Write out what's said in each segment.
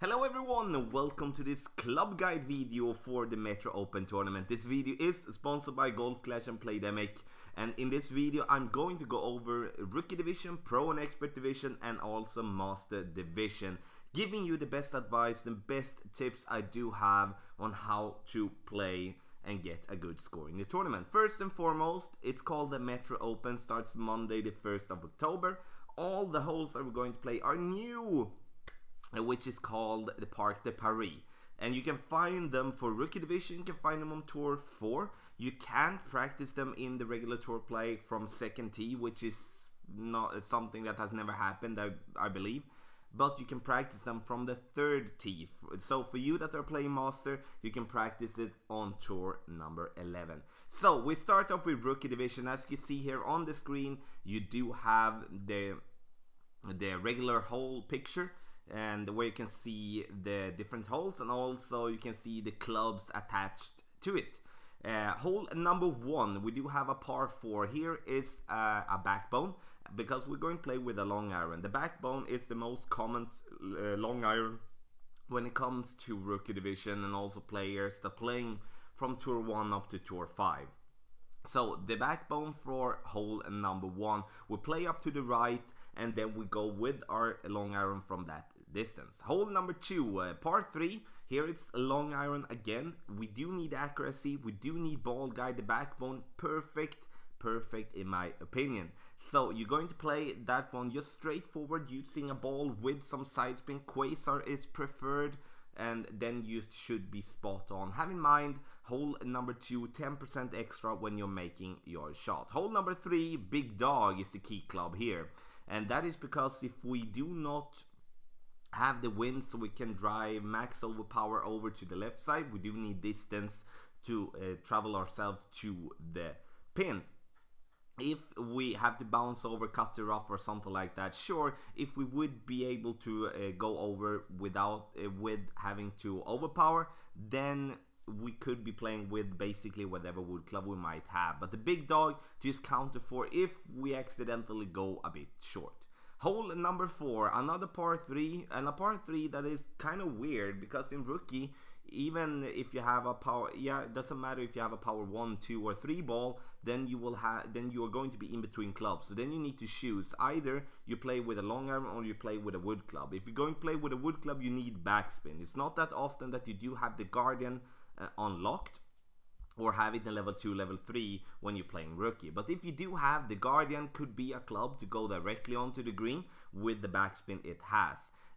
Hello everyone, welcome to this club guide video for the Metro Open tournament. This video is sponsored by Golf Clash and Playdemic, and in this video I'm going to go over Rookie Division, Pro and Expert Division and also Master Division, giving you the best advice, the best tips I do have on how to play and get a good score in the tournament. First and foremost, it's called the Metro Open, starts Monday the 1st of October. All the holes that we're going to play are new, which is called the Parc de Paris, and you can find them for Rookie Division. You can find them on Tour 4. You can practice them in the regular tour play from second tee, which is not something that has never happened, I believe, but you can practice them from the third tee. So for you that are playing Master, you can practice it on Tour number 11. So we start off with Rookie Division. As you see here on the screen, you do have the regular hole picture, and where you can see the different holes, and also you can see the clubs attached to it. Hole number 1, we do have a par 4. Here is a backbone, because we're going to play with a long iron. The backbone is the most common long iron when it comes to Rookie Division, and also players that are playing from Tour 1 up to Tour 5. So the backbone for hole number 1, we play up to the right, and then we go with our long iron from that distance. Hole number 2, par 3. Here it's a long iron again. We do need accuracy, we do need ball guide. The backbone, perfect in my opinion. So you're going to play that one just straightforward, using a ball with some side spin. Quasar is preferred, and then you should be spot on. Have in mind, hole number 2, 10% extra when you're making your shot. Hole number 3, big dog, is the key club here, and that is because if we do not have the wind so we can drive max overpower over to the left side, we do need distance to travel ourselves to the pin. If we have to bounce over, cut the rough or something like that, sure, if we would be able to go over without with having to overpower, then we could be playing with basically whatever wood club we might have. But the big dog just counter for if we accidentally go a bit short. Hole number 4, another par 3, and a par 3 that is kind of weird, because in Rookie, even if you have a power, it doesn't matter if you have a power 1, 2 or 3 ball, then you are going to be in between clubs. So then you need to choose, either you play with a long iron or you play with a wood club. If you're going to play with a wood club, you need backspin. It's not that often that you do have the Guardian unlocked, or have it in level 2, level 3 when you're playing Rookie. But if you do have, the Guardian could be a club to go directly onto the green with the backspin it has.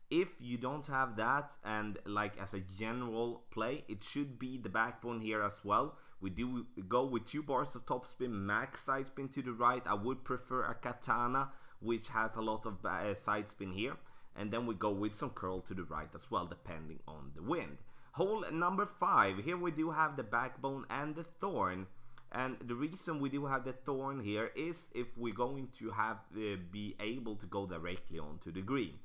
If you don't have that, and like as a general play, it should be the backbone here as well. We do go with 2 bars of topspin, max side spin to the right. I would prefer a Katana, which has a lot of side spin here. And then we go with some curl to the right as well, depending on the wind. Hole number 5, here we do have the backbone and the thorn, and the reason we do have the thorn here is if we're going to have be able to go directly onto the green.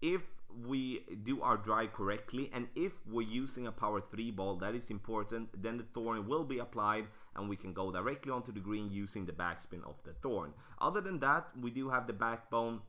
If we do our drive correctly, and if we're using a power 3 ball, that is important, then the thorn will be applied and we can go directly onto the green using the backspin of the thorn. Other than that, we do have the backbone.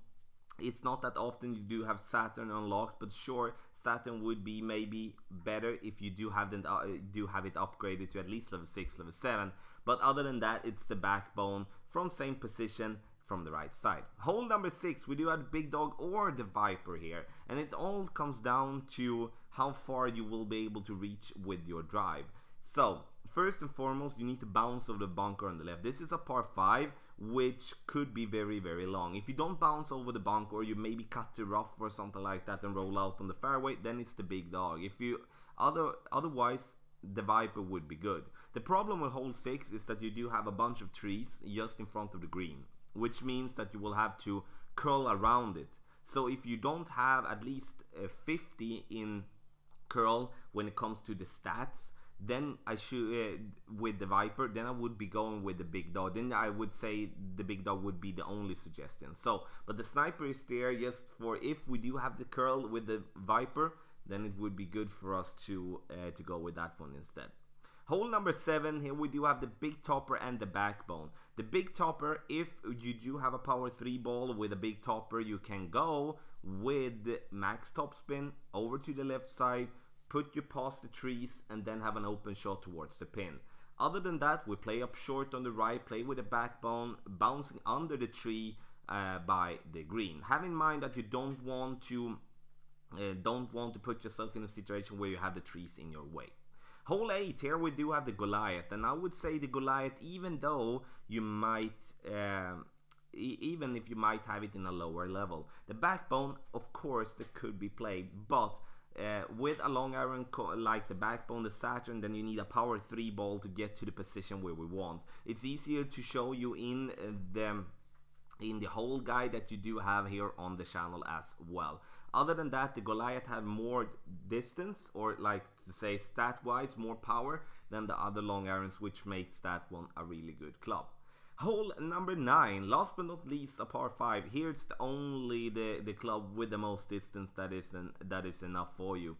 It's not that often you do have Saturn unlocked, but sure, Saturn would be maybe better if you do have it upgraded to at least level 6, level 7. But other than that, it's the backbone from same position from the right side. Hole number 6, we do have the big dog or the viper here, and it all comes down to how far you will be able to reach with your drive. So first and foremost, you need to bounce over the bunker on the left. This is a par 5, which could be very long. If you don't bounce over the bunker, or you maybe cut the rough or something like that and roll out on the fairway, then it's the big dog. If you otherwise, the viper would be good. The problem with hole 6 is that you do have a bunch of trees just in front of the green, which means that you will have to curl around it. So if you don't have at least 50 in curl when it comes to the stats, then I should with the viper, then I would be going with the big dog. Then I would say the big dog would be the only suggestion. So, but the sniper is there just for if we do have the curl with the viper, then it would be good for us to go with that one instead. Hole number 7, here we do have the big topper and the backbone. The big topper, if you do have a power 3 ball with a big topper, you can go with max topspin over to the left side, put you past the trees, and then have an open shot towards the pin. Other than that, we play up short on the right, play with a backbone, bouncing under the tree by the green. Have in mind that you don't want to put yourself in a situation where you have the trees in your way. Hole 8, here we do have the Goliath, and I would say the Goliath, even though you might, even if you might have it in a lower level, the backbone, of course, that could be played, but with a long iron like the backbone, the Saturn, then you need a power 3 ball to get to the position where we want. It's easier to show you in the whole guide that you do have here on the channel as well. Other than that, the Goliath have more distance, or like to say stat wise more power than the other long irons, which makes that one a really good club. Hole number 9, last but not least, a par 5. Here it's only the club with the most distance that is enough for you.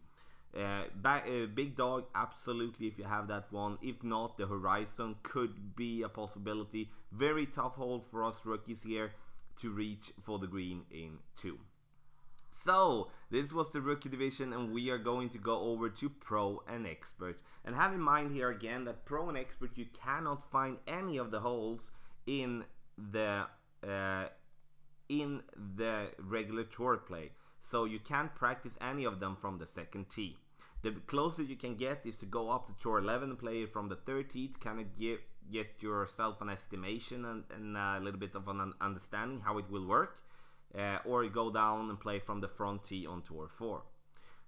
Big dog, absolutely, if you have that one. If not, the Horizon could be a possibility. Very tough hole for us rookies here to reach for the green in 2. So this was the rookie division, and we are going to go over to pro and expert. And have in mind here again that pro and expert, you cannot find any of the holes in the regular tour play, so you can't practice any of them from the second tee. The closest you can get is to go up to tour 11 and play it from the third tee to kind of get yourself an estimation and a little bit of an understanding how it will work, or you go down and play from the front tee on tour 4.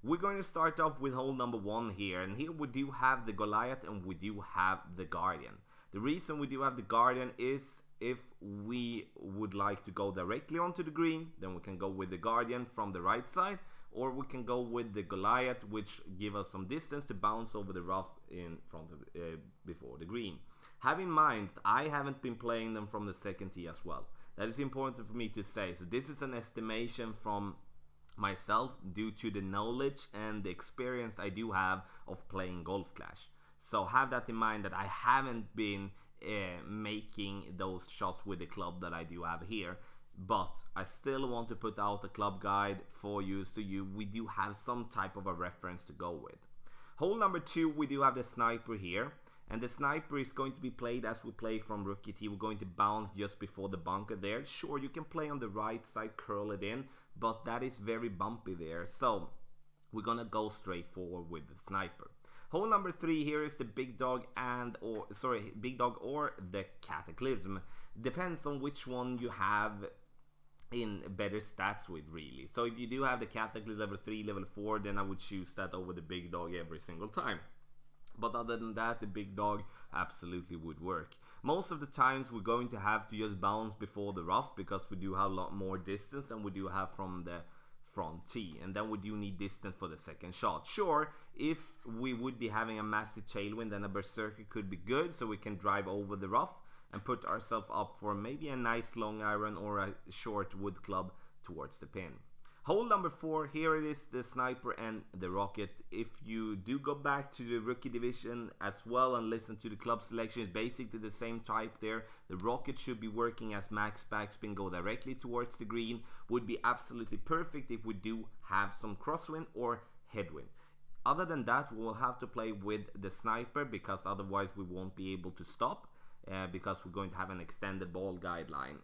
We're going to start off with hole number 1 here, and here we do have the Goliath and we do have the Guardian. The reason we do have the Guardian is if we would like to go directly onto the green, then we can go with the Guardian from the right side, or we can go with the Goliath, which give us some distance to bounce over the rough in front of before the green. Have in mind, I haven't been playing them from the second tee as well. That is important for me to say. So this is an estimation from myself due to the knowledge and the experience I do have of playing Golf Clash. So have that in mind, that I haven't been making those shots with the club that I do have here, but I still want to put out a club guide for you, so we do have some type of a reference to go with. Hole number 2, we do have the sniper here, and the sniper is going to be played as we play from rookie tee. We're going to bounce just before the bunker there. Sure, you can play on the right side, curl it in, but that is very bumpy there, so we're gonna go straight forward with the sniper. Hole number 3 here is the big dog big dog or the Cataclysm. Depends on which one you have in better stats with, really. So if you do have the Cataclysm level 3, level 4, then I would choose that over the big dog every single time. But other than that, the big dog absolutely would work. Most of the times we're going to have to just bounce before the rough, because we do have a lot more distance than we do have from the front tee, and then we do need distance for the second shot. Sure, if we would be having a massive tailwind, then a berserker could be good, so we can drive over the rough and put ourselves up for maybe a nice long iron or a short wood club towards the pin. Hole number 4, here it is, the sniper and the rocket. If you do go back to the rookie division as well and listen to the club selection, it's basically the same type there. The rocket should be working as max backspin, go directly towards the green. Would be absolutely perfect if we do have some crosswind or headwind. Other than that, we will have to play with the sniper, because otherwise we won't be able to stop, because we're going to have an extended ball guideline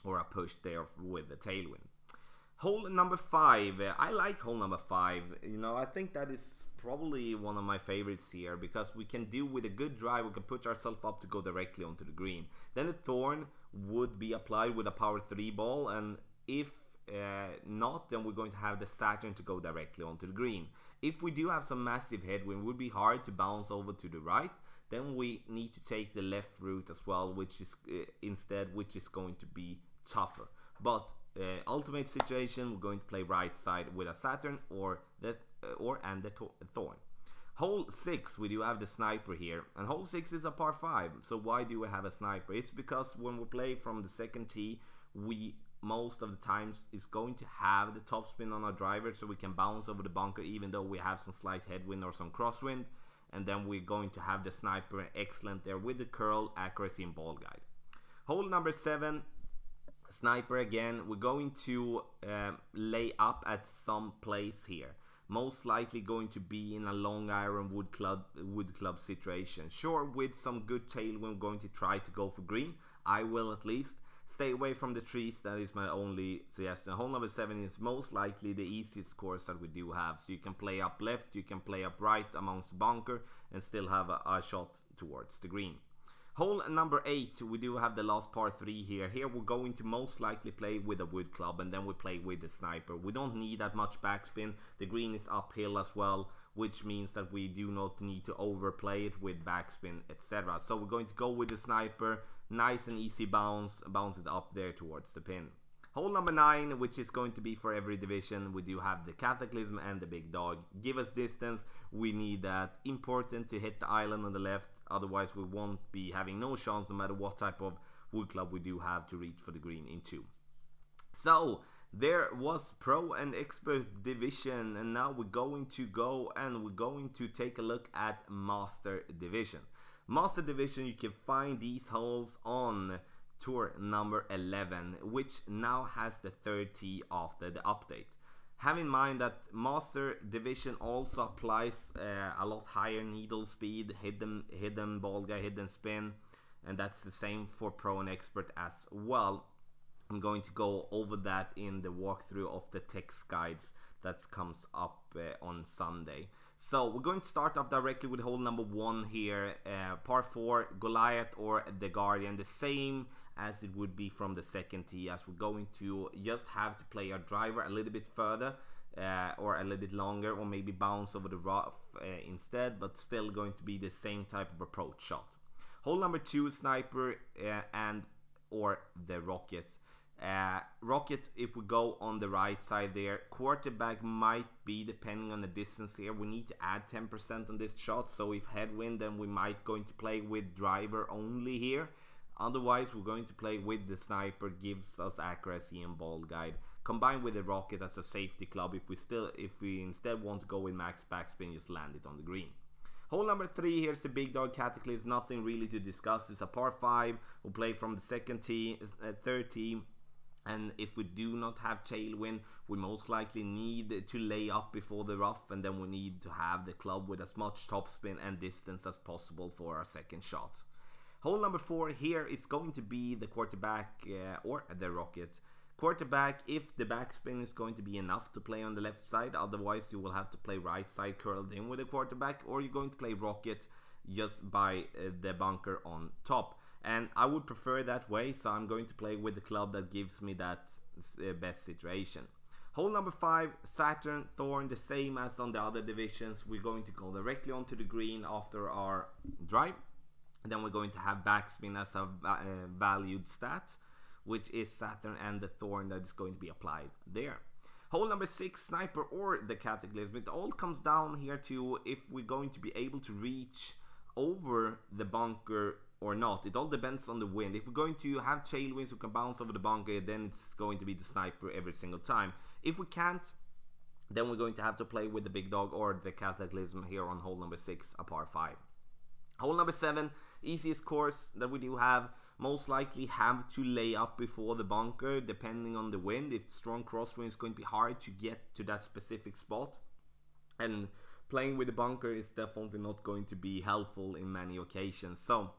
or a push there with the tailwind. Hole number 5, I like hole number 5, you know, I think that is probably one of my favorites here, because we can do with a good drive, we can put ourselves up to go directly onto the green. Then the thorn would be applied with a power 3 ball, and if not, then we're going to have the Saturn to go directly onto the green. If we do have some massive headwind, it would be hard to bounce over to the right, then we need to take the left route as well, which is which is going to be tougher. But ultimate situation, we're going to play right side with a Saturn or the thorn. Hole 6, we do have the sniper here, and hole 6 is a par 5. So why do we have a sniper? It's because when we play from the second tee, we most of the times is going to have the topspin on our driver, so we can bounce over the bunker even though we have some slight headwind or some crosswind, and then we're going to have the sniper excellent there with the curl, accuracy, and ball guide. Hole number 7, Sniper again, we're going to lay up at some place here. Most likely going to be in a long iron wood club situation. Sure, with some good tailwind, we're going to try to go for green. I will at least. Stay away from the trees, that is my only suggestion. Hole number 7 is most likely the easiest course that we do have. So you can play up left, you can play up right amongst the bunker and still have a shot towards the green. Hole number 8, we do have the last par 3 here. Here we're going to most likely play with a wood club and then we play with the sniper. We don't need that much backspin. The green is uphill as well, which means that we do not need to overplay it with backspin, etc. So we're going to go with the sniper. Nice and easy bounce it up there towards the pin. Hole number 9, which is going to be for every division, we do have the Cataclysm and the Big Dog. Give us distance, we need that. Important to hit the island on the left, otherwise we won't be having no chance no matter what type of wood club we do have to reach for the green in 2. So there was Pro and Expert division, and now we're going to go and we're going to take a look at Master division. Master division, you can find these holes on tour number 11, which now has the 3rd tee after the update. Have in mind that Master division also applies a lot higher needle speed, hidden ball guy, hidden spin, and that's the same for Pro and Expert as well. I'm going to go over that in the walkthrough of the text guides that comes up on Sunday. So we're going to start off directly with hole number 1 here, par 4, Goliath or the Guardian, the same as it would be from the 2nd tee, as we're going to just have to play our driver a little bit further or a little bit longer, or maybe bounce over the rough instead, but still going to be the same type of approach shot. Hole number 2, Sniper and or the Rocket. Rocket, if we go on the right side there, quarterback might be, depending on the distance here, we need to add 10% on this shot. So if headwind, then we might going to play with driver only here. Otherwise we're going to play with the sniper, gives us accuracy and ball guide, combined with the rocket as a safety club. If we instead want to go with max backspin, just land it on the green. Hole number 3, here's the Big Dog Cataclysm. Nothing really to discuss. It's a par 5. We'll play from the 2nd tee, 3rd tee. And if we do not have tailwind, we most likely need to lay up before the rough, and then we need to have the club with as much topspin and distance as possible for our 2nd shot. Hole number 4, here it's going to be the quarterback or the rocket. Quarterback, if the backspin is going to be enough to play on the left side, otherwise you will have to play right side curled in with the quarterback, or you're going to play rocket just by the bunker on top. And I would prefer that way, so I'm going to play with the club that gives me that best situation. Hole number 5, Saturn, Thorn, the same as on the other divisions. We're going to go directly onto the green after our drive. And then we're going to have backspin as a valued stat, which is Saturn and the Thorn that is going to be applied there. Hole number 6, Sniper or the Cataclysm. It all comes down here to if we're going to be able to reach over the bunker or not. It all depends on the wind. If we're going to have tailwinds who can bounce over the bunker, then it's going to be the sniper every single time. If we can't, then we're going to have to play with the Big Dog or the Cataclysm here on hole number 6, a par 5. Hole number 7, easiest course that we do have. Most likely have to lay up before the bunker depending on the wind. If strong crosswind, it's going to be hard to get to that specific spot. And playing with the bunker is definitely not going to be helpful in many occasions. So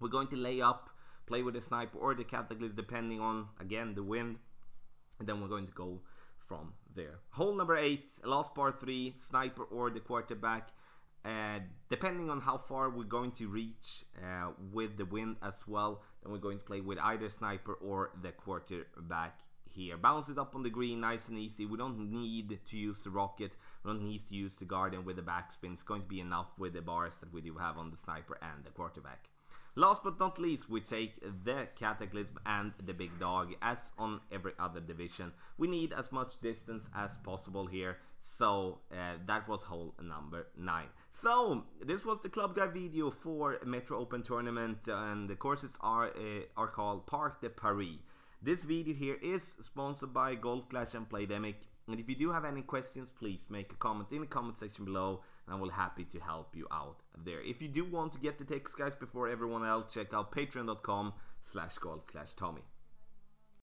we're going to lay up, play with the sniper or the Cataclysm depending on, again, the wind. And then we're going to go from there. Hole number 8, last par 3, sniper or the quarterback. Depending on how far we're going to reach with the wind as well, then we're going to play with either sniper or the quarterback here. Bounce it up on the green, nice and easy. We don't need to use the rocket, we don't need to use the guardian with the backspin. It's going to be enough with the bars that we do have on the sniper and the quarterback. Last but not least, we take the Cataclysm and the Big Dog. As on every other division, we need as much distance as possible here. So that was hole number 9. So this was the club guide video for Metro Open Tournament, and the courses are called Parc de Paris. This video here is sponsored by Golf Clash and Playdemic. And if you do have any questions, please make a comment in the comment section below, and I will be happy to help you out there. If you do want to get the text guys before everyone else, check out patreon.com/golfclashtommy.